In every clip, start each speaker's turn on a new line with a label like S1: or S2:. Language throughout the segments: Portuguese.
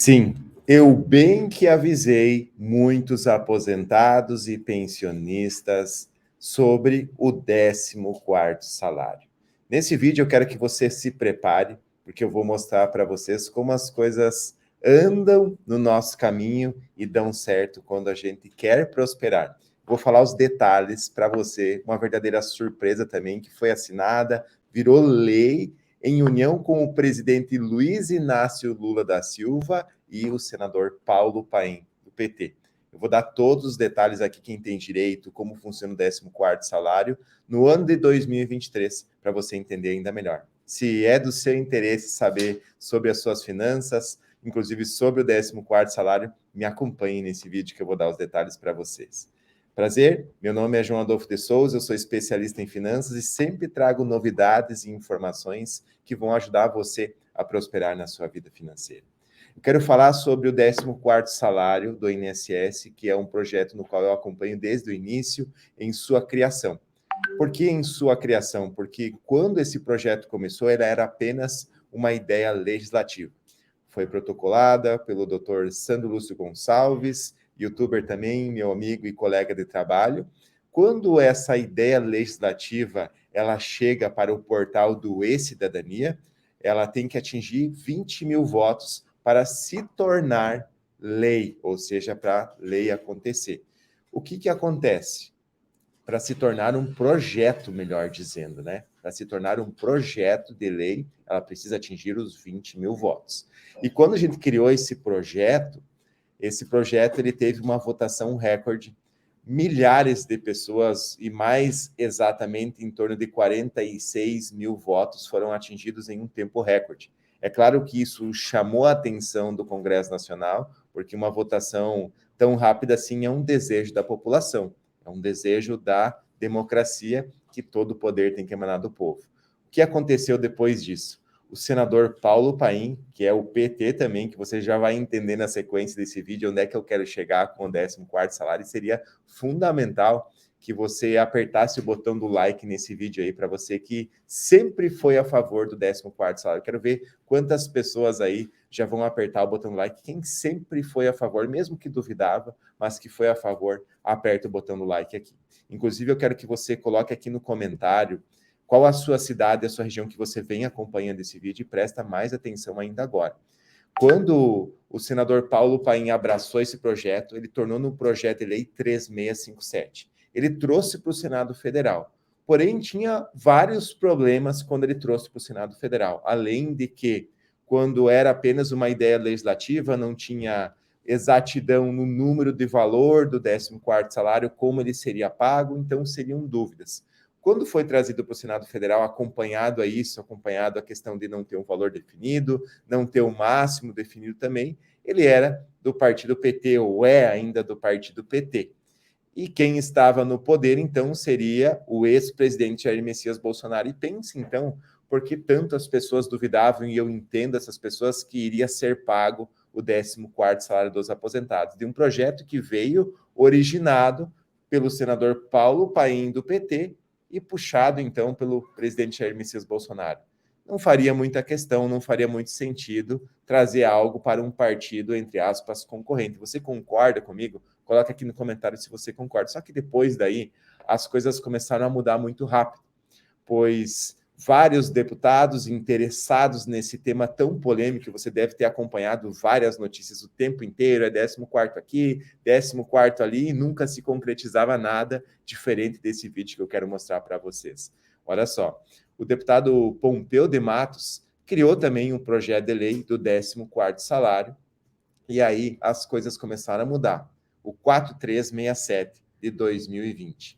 S1: Sim, eu bem que avisei muitos aposentados e pensionistas sobre o 14º salário. Nesse vídeo eu quero que você se prepare, porque eu vou mostrar para vocês como as coisas andam no nosso caminho e dão certo quando a gente quer prosperar. Vou falar os detalhes para você, uma verdadeira surpresa também, que foi assinada, virou lei em união com o presidente Luiz Inácio Lula da Silva e o senador Paulo Paim, do PT. Eu vou dar todos os detalhes aqui, quem tem direito, como funciona o 14º salário, no ano de 2023, para você entender ainda melhor. Se é do seu interesse saber sobre as suas finanças, inclusive sobre o 14º salário, me acompanhe nesse vídeo que eu vou dar os detalhes para vocês. Prazer, meu nome é João Adolfo de Souza, eu sou especialista em finanças e sempre trago novidades e informações que vão ajudar você a prosperar na sua vida financeira. Eu quero falar sobre o 14º salário do INSS, que é um projeto no qual eu acompanho desde o início em sua criação. Por que em sua criação? Porque quando esse projeto começou, ele era apenas uma ideia legislativa. Foi protocolada pelo Dr. Sandro Lúcio Gonçalves, youtuber também, meu amigo e colega de trabalho. Quando essa ideia legislativa ela chega para o portal do E-Cidadania, ela tem que atingir 20 mil votos para se tornar lei, ou seja, para a lei acontecer. O que acontece? Para se tornar um projeto, melhor dizendo, né? Para se tornar um projeto de lei, ela precisa atingir os 20 mil votos. E quando a gente criou esse projeto ele teve uma votação recorde, milhares de pessoas, e mais exatamente em torno de 46 mil votos foram atingidos em um tempo recorde. É claro que isso chamou a atenção do Congresso Nacional, porque uma votação tão rápida assim é um desejo da população, é um desejo da democracia que todo poder tem que emanar do povo. O que aconteceu depois disso? O senador Paulo Paim, que é o PT também, que você já vai entender na sequência desse vídeo onde é que eu quero chegar com o 14º salário, e seria fundamental que você apertasse o botão do like nesse vídeo aí, para você que sempre foi a favor do 14º salário. Quero ver quantas pessoas aí já vão apertar o botão do like. Quem sempre foi a favor, mesmo que duvidava, mas que foi a favor, aperta o botão do like aqui. Inclusive, eu quero que você coloque aqui no comentário qual a sua cidade, a sua região que você vem acompanhando esse vídeo e presta mais atenção ainda agora. Quando o senador Paulo Paim abraçou esse projeto, ele tornou no projeto de lei 3657. Ele trouxe para o Senado Federal. Porém, tinha vários problemas quando ele trouxe para o Senado Federal. Além de que, quando era apenas uma ideia legislativa, não tinha exatidão no número de valor do 14º salário, como ele seria pago, então seriam dúvidas. Quando foi trazido para o Senado Federal, acompanhado a isso, acompanhado a questão de não ter um valor definido, não ter o máximo definido também, ele era do partido PT, ou é ainda do partido PT. E quem estava no poder, então, seria o ex-presidente Jair Messias Bolsonaro. E pense, então, por que tanto as pessoas duvidavam, e eu entendo essas pessoas, que iria ser pago o 14º salário dos aposentados, de um projeto que veio originado pelo senador Paulo Paim, do PT, e puxado, então, pelo presidente Jair Messias Bolsonaro. Não faria muita questão, não faria muito sentido trazer algo para um partido, entre aspas, concorrente. Você concorda comigo? Coloca aqui no comentário se você concorda. Só que depois daí, as coisas começaram a mudar muito rápido, pois vários deputados interessados nesse tema tão polêmico, você deve ter acompanhado várias notícias o tempo inteiro, é 14º aqui, 14º ali, e nunca se concretizava nada diferente desse vídeo que eu quero mostrar para vocês. Olha só, o deputado Pompeu de Matos criou também um projeto de lei do 14º salário, e aí as coisas começaram a mudar. O 4367 de 2020.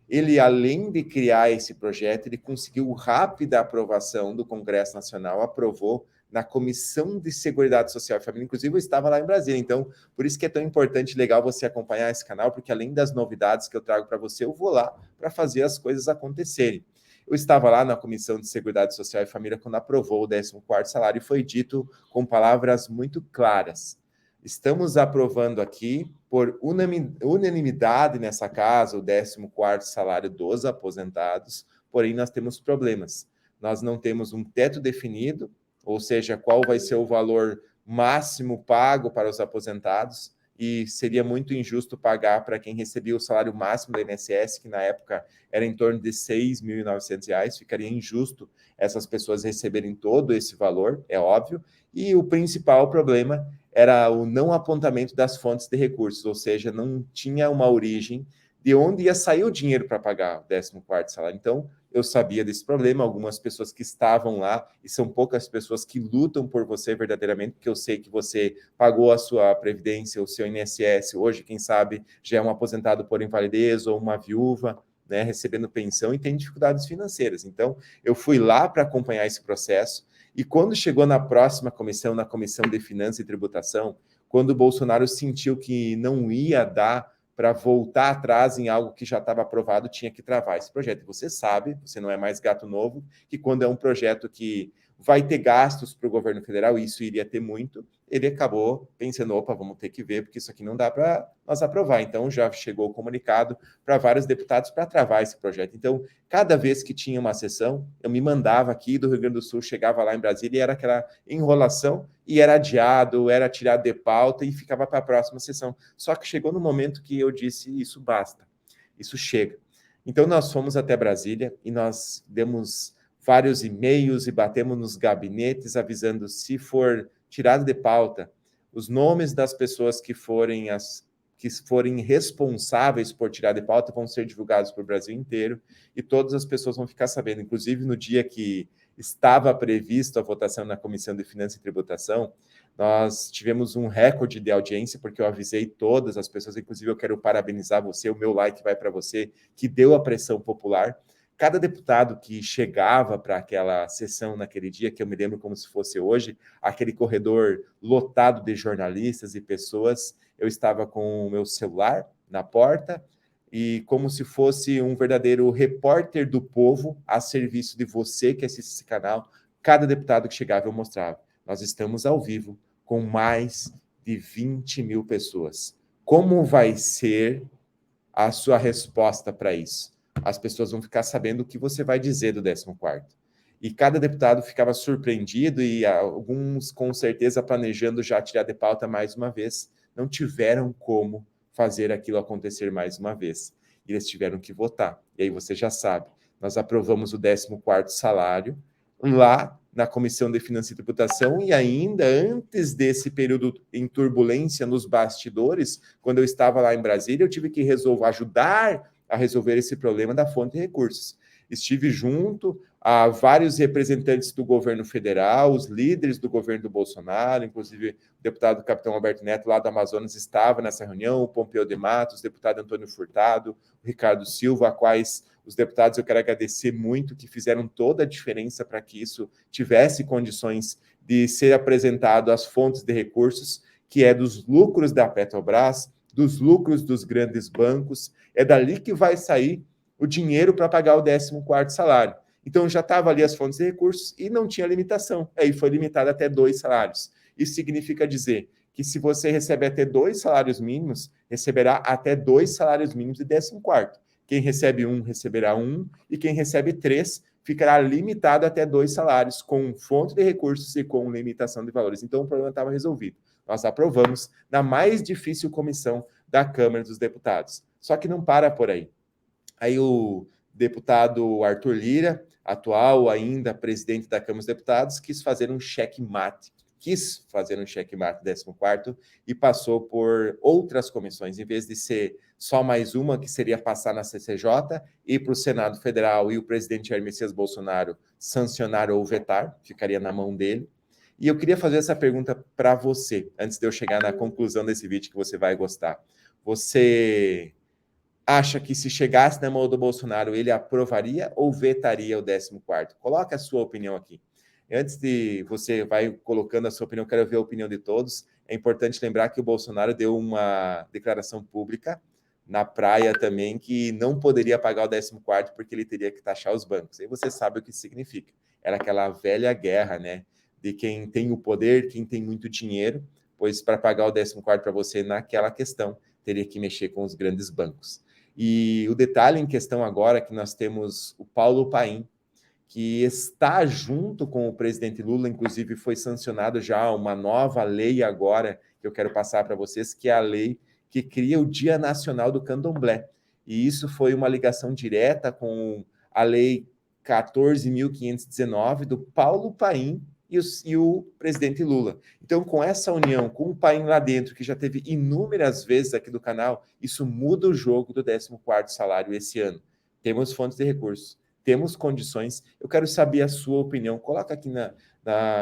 S1: Ele, além de criar esse projeto, ele conseguiu rápida aprovação do Congresso Nacional, aprovou na Comissão de Seguridade Social e Família, inclusive eu estava lá em Brasília, então por isso que é tão importante e legal você acompanhar esse canal, porque além das novidades que eu trago para você, eu vou lá para fazer as coisas acontecerem. Eu estava lá na Comissão de Seguridade Social e Família quando aprovou o 14º salário e foi dito com palavras muito claras: estamos aprovando aqui, por unanimidade nessa casa, o 14º salário dos aposentados, porém nós temos problemas. Nós não temos um teto definido, ou seja, qual vai ser o valor máximo pago para os aposentados, e seria muito injusto pagar para quem recebia o salário máximo do INSS, que na época era em torno de R$ 6.900, ficaria injusto essas pessoas receberem todo esse valor, é óbvio, e o principal problema era o não apontamento das fontes de recursos, ou seja, não tinha uma origem de onde ia sair o dinheiro para pagar o 14º salário. Então, eu sabia desse problema, algumas pessoas que estavam lá, e são poucas pessoas que lutam por você verdadeiramente, porque eu sei que você pagou a sua previdência, o seu INSS, hoje, quem sabe, já é um aposentado por invalidez ou uma viúva, né, recebendo pensão e tem dificuldades financeiras. Então, eu fui lá para acompanhar esse processo, e quando chegou na próxima comissão, na Comissão de Finanças e Tributação, quando o Bolsonaro sentiu que não ia dar para voltar atrás em algo que já estava aprovado, tinha que travar esse projeto. E você sabe, você não é mais gato novo, que quando é um projeto que vai ter gastos para o governo federal, e isso iria ter muito, ele acabou pensando, opa, vamos ter que ver, porque isso aqui não dá para nós aprovar. Então, já chegou o comunicado para vários deputados para travar esse projeto. Então, cada vez que tinha uma sessão, eu me mandava aqui do Rio Grande do Sul, chegava lá em Brasília e era aquela enrolação, e era adiado, era tirado de pauta e ficava para a próxima sessão. Só que chegou no momento que eu disse, isso basta, isso chega. Então, nós fomos até Brasília e nós demos vários e-mails e batemos nos gabinetes avisando se for tirado de pauta os nomes das pessoas que forem responsáveis por tirar de pauta vão ser divulgados para o Brasil inteiro e todas as pessoas vão ficar sabendo. Inclusive, no dia que estava previsto a votação na Comissão de Finanças e Tributação, nós tivemos um recorde de audiência, porque eu avisei todas as pessoas, inclusive eu quero parabenizar você, o meu like vai para você, que deu a pressão popular. Cada deputado que chegava para aquela sessão naquele dia, que eu me lembro como se fosse hoje, aquele corredor lotado de jornalistas e pessoas, eu estava com o meu celular na porta e como se fosse um verdadeiro repórter do povo a serviço de você que assiste esse canal, cada deputado que chegava eu mostrava. Nós estamos ao vivo com mais de 20 mil pessoas. Como vai ser a sua resposta para isso? As pessoas vão ficar sabendo o que você vai dizer do 14º. E cada deputado ficava surpreendido e alguns, com certeza, planejando já tirar de pauta mais uma vez. Não tiveram como fazer aquilo acontecer mais uma vez. E eles tiveram que votar. E aí você já sabe, nós aprovamos o 14º salário lá na Comissão de Finanças e Tributação e ainda antes desse período em turbulência nos bastidores, quando eu estava lá em Brasília, eu tive que ajudar a resolver esse problema da fonte de recursos. Estive junto a vários representantes do governo federal, os líderes do governo do Bolsonaro, inclusive o deputado Capitão Alberto Neto, lá do Amazonas, estava nessa reunião, o Pompeu de Matos, o deputado Antônio Furtado, o Ricardo Silva, a quais os deputados eu quero agradecer muito, que fizeram toda a diferença para que isso tivesse condições de ser apresentado às fontes de recursos, que é dos lucros da Petrobras, dos lucros dos grandes bancos, é dali que vai sair o dinheiro para pagar o 14º salário. Então já estava ali as fontes de recursos e não tinha limitação. Aí foi limitado até 2 salários. Isso significa dizer que se você recebe até 2 salários mínimos, receberá até 2 salários mínimos de 14º. Quem recebe 1 receberá 1 e quem recebe 3 ficará limitado até 2 salários com fonte de recursos e com limitação de valores. Então o problema estava resolvido. Nós aprovamos na mais difícil comissão da Câmara dos Deputados. Só que não para por aí. Aí o deputado Arthur Lira, atual ainda presidente da Câmara dos Deputados, quis fazer um checkmate 14º, e passou por outras comissões, em vez de ser só mais uma, que seria passar na CCJ, ir para o Senado Federal e o presidente Jair Messias Bolsonaro sancionar ou vetar, ficaria na mão dele. E eu queria fazer essa pergunta para você, antes de eu chegar na conclusão desse vídeo que você vai gostar. Você acha que se chegasse na mão do Bolsonaro, ele aprovaria ou vetaria o 14º? Coloque a sua opinião aqui. Antes de você vai colocando a sua opinião, quero ver a opinião de todos. É importante lembrar que o Bolsonaro deu uma declaração pública na praia também que não poderia pagar o 14º porque ele teria que taxar os bancos. Aí você sabe o que significa. Era aquela velha guerra, né? De quem tem o poder, quem tem muito dinheiro, pois para pagar o 14º para você naquela questão, teria que mexer com os grandes bancos. E o detalhe em questão agora é que nós temos o Paulo Paim, que está junto com o presidente Lula, inclusive foi sancionado já uma nova lei agora, que eu quero passar para vocês, que é a lei que cria o Dia Nacional do Candomblé. E isso foi uma ligação direta com a lei 14.519 do Paulo Paim e o presidente Lula. Então, com essa união, com o Paim lá dentro, que já teve inúmeras vezes aqui do canal, isso muda o jogo do 14º salário esse ano. Temos fontes de recursos, temos condições. Eu quero saber a sua opinião. Coloca aqui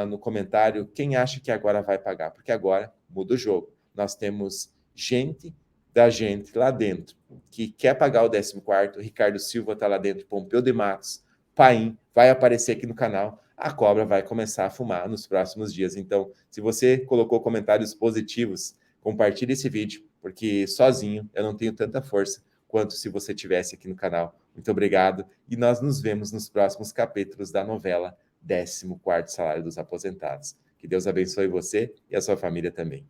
S1: no comentário quem acha que agora vai pagar, porque agora muda o jogo. Nós temos gente da gente lá dentro que quer pagar o 14º. Ricardo Silva está lá dentro, Pompeu de Matos, Paim, vai aparecer aqui no canal. A cobra vai começar a fumar nos próximos dias. Então, se você colocou comentários positivos, compartilhe esse vídeo, porque sozinho eu não tenho tanta força quanto se você tivesse aqui no canal. Muito obrigado e nós nos vemos nos próximos capítulos da novela 14º Salário dos Aposentados. Que Deus abençoe você e a sua família também.